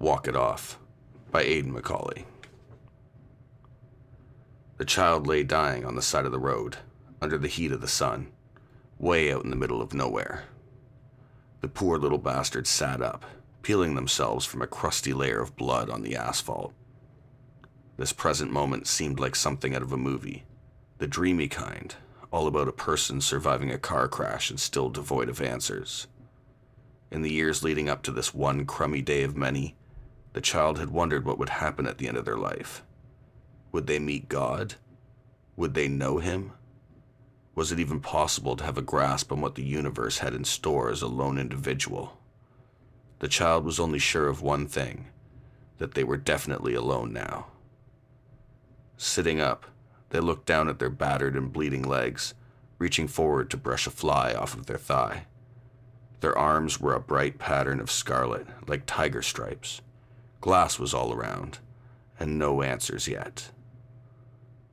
Walk It Off by Aidan MacAulay. The child lay dying on the side of the road, under the heat of the sun, way out in the middle of nowhere. The poor little bastards sat up, peeling themselves from a crusty layer of blood on the asphalt. This present moment seemed like something out of a movie, the dreamy kind, all about a person surviving a car crash and still devoid of answers. In the years leading up to this one crummy day of many, the child had wondered what would happen at the end of their life. Would they meet God? Would they know Him? Was it even possible to have a grasp on what the universe had in store as a lone individual? The child was only sure of one thing, that they were definitely alone now. Sitting up, they looked down at their battered and bleeding legs, reaching forward to brush a fly off of their thigh. Their arms were a bright pattern of scarlet, like tiger stripes. Glass was all around, and no answers yet.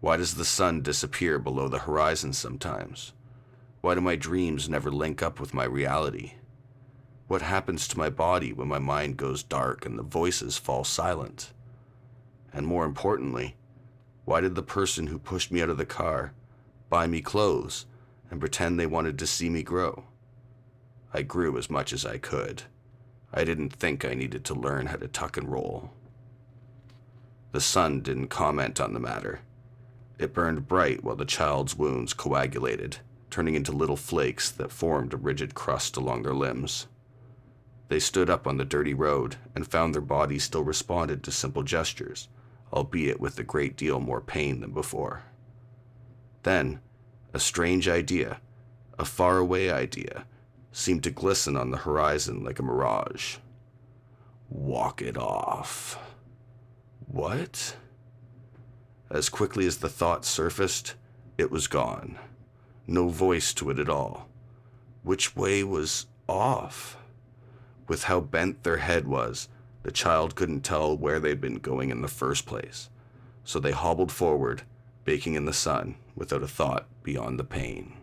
Why does the sun disappear below the horizon sometimes? Why do my dreams never link up with my reality? What happens to my body when my mind goes dark and the voices fall silent? And more importantly, why did the person who pushed me out of the car buy me clothes and pretend they wanted to see me grow? I grew as much as I could. I didn't think I needed to learn how to tuck and roll. The sun didn't comment on the matter. It burned bright while the child's wounds coagulated, turning into little flakes that formed a rigid crust along their limbs. They stood up on the dirty road and found their bodies still responded to simple gestures, albeit with a great deal more pain than before. Then, a strange idea, a faraway idea, seemed to glisten on the horizon like a mirage. Walk it off. What? As quickly as the thought surfaced, it was gone. No voice to it at all. Which way was off? With how bent their head was, the child couldn't tell where they'd been going in the first place. So they hobbled forward, baking in the sun, without a thought beyond the pain.